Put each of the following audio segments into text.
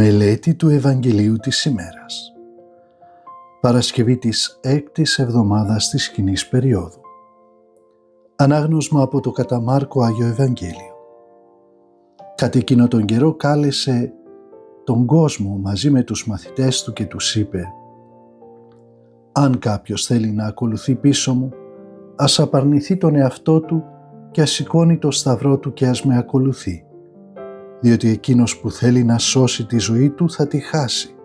Μελέτη του Ευαγγελίου της ημέρας. Παρασκευή της 6ης εβδομάδας της Κοινής Περίοδου. Ανάγνωσμα από το κατά Μάρκο Άγιο Ευαγγέλιο. Κατ' εκείνο τον καιρό κάλεσε τον κόσμο μαζί με τους μαθητές του και τους είπε: «Αν κάποιος θέλει να ακολουθεί πίσω μου, ας απαρνηθεί τον εαυτό του και ας σηκώνει το σταυρό του και ας με ακολουθεί. Διότι εκείνος που θέλει να σώσει τη ζωή του θα τη χάσει.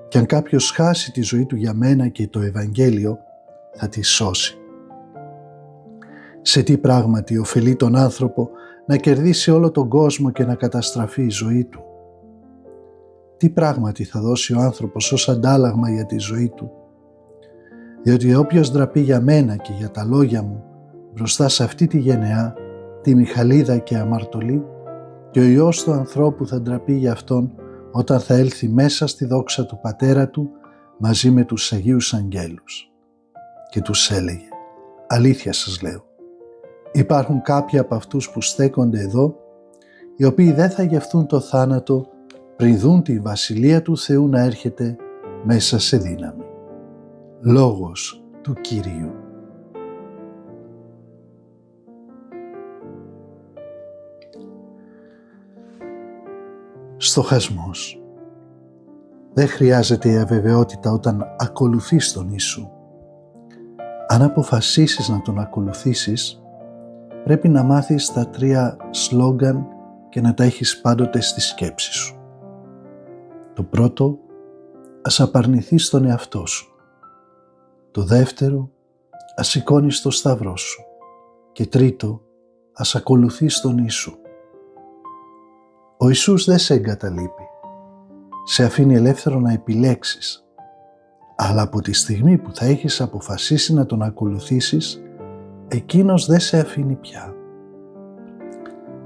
Και αν κάποιος χάσει τη ζωή του για μένα και το Ευαγγέλιο, θα τη σώσει. Σε τι πράγματι ωφελεί τον άνθρωπο να κερδίσει όλο τον κόσμο και να καταστραφεί η ζωή του? Τι πράγματι θα δώσει ο άνθρωπος ως αντάλλαγμα για τη ζωή του? Διότι όποιος ντραπεί για μένα και για τα λόγια μου μπροστά σε αυτή τη γενεά, τη μιχαλίδα και αμαρτωλή, και ο Υιός του ανθρώπου θα ντραπεί για αυτόν όταν θα έλθει μέσα στη δόξα του Πατέρα του μαζί με τους Αγίους Αγγέλους». Και τους έλεγε: «Αλήθεια σας λέω, υπάρχουν κάποιοι από αυτούς που στέκονται εδώ, οι οποίοι δεν θα γευθούν το θάνατο πριν δουν τη Βασιλεία του Θεού να έρχεται μέσα σε δύναμη». Λόγος του Κυρίου. Στοχασμός. Δεν χρειάζεται η αβεβαιότητα όταν ακολουθείς τον Ιησού. Αν αποφασίσεις να τον ακολουθήσεις, πρέπει να μάθεις τα 3 σλόγγαν και να τα έχεις πάντοτε στη σκέψη σου. Το πρώτο, ας απαρνηθείς τον εαυτό σου. Το δεύτερο, ας σηκώνεις το σταυρό σου. Και τρίτο, ας ακολουθείς τον Ιησού. Ο Ιησούς δεν σε εγκαταλείπει. Σε αφήνει ελεύθερο να επιλέξεις. Αλλά από τη στιγμή που θα έχεις αποφασίσει να τον ακολουθήσεις, εκείνος δεν σε αφήνει πια.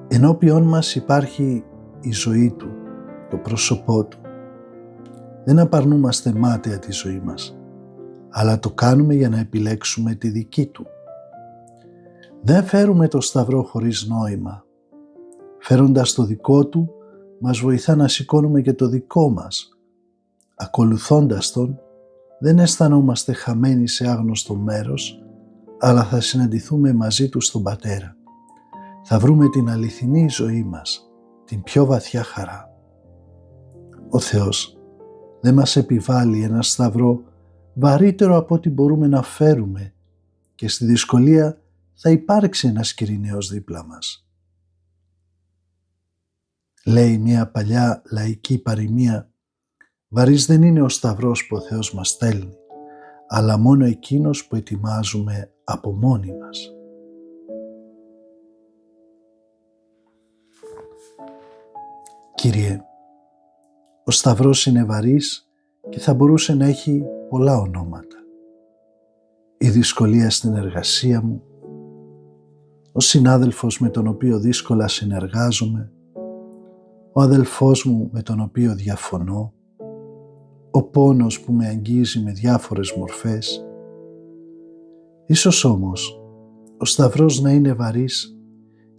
Ενώπιον μας υπάρχει η ζωή του, το πρόσωπό του. Δεν απαρνούμαστε μάταια τη ζωή μας, αλλά το κάνουμε για να επιλέξουμε τη δική του. Δεν φέρουμε το σταυρό χωρίς νόημα. Φέροντας το δικό του, μας βοηθά να σηκώνουμε και το δικό μας. Ακολουθώντας τον, δεν αισθανόμαστε χαμένοι σε άγνωστο μέρος, αλλά θα συναντηθούμε μαζί του στον Πατέρα. Θα βρούμε την αληθινή ζωή μας, την πιο βαθιά χαρά. Ο Θεός δεν μας επιβάλλει ένα σταυρό βαρύτερο από ό,τι μπορούμε να φέρουμε και στη δυσκολία θα υπάρξει ένας Κυρηναίος δίπλα μας. Λέει μια παλιά λαϊκή παροιμία: «Βαρύς δεν είναι ο σταυρός που ο Θεός μας στέλνει, αλλά μόνο εκείνος που ετοιμάζουμε από μόνοι μας». Κύριε, ο σταυρός είναι βαρύς και θα μπορούσε να έχει πολλά ονόματα. Η δυσκολία στην εργασία μου, ο συνάδελφος με τον οποίο δύσκολα συνεργάζομαι, ο αδελφός μου με τον οποίο διαφωνώ, ο πόνος που με αγγίζει με διάφορες μορφές. Ίσως όμως ο σταυρός να είναι βαρύς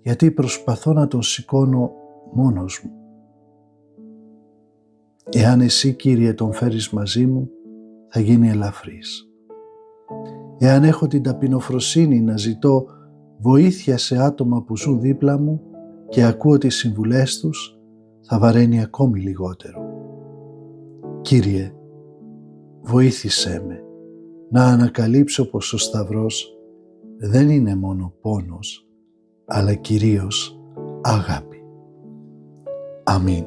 γιατί προσπαθώ να τον σηκώνω μόνος μου. Εάν εσύ, Κύριε, τον φέρεις μαζί μου, θα γίνει ελαφρύς. Εάν έχω την ταπεινοφροσύνη να ζητώ βοήθεια σε άτομα που ζουν δίπλα μου και ακούω τις συμβουλές τους, θα βαραίνει ακόμη λιγότερο. Κύριε, βοήθησέ με να ανακαλύψω πως ο σταυρός δεν είναι μόνο πόνος, αλλά κυρίως αγάπη. Αμήν.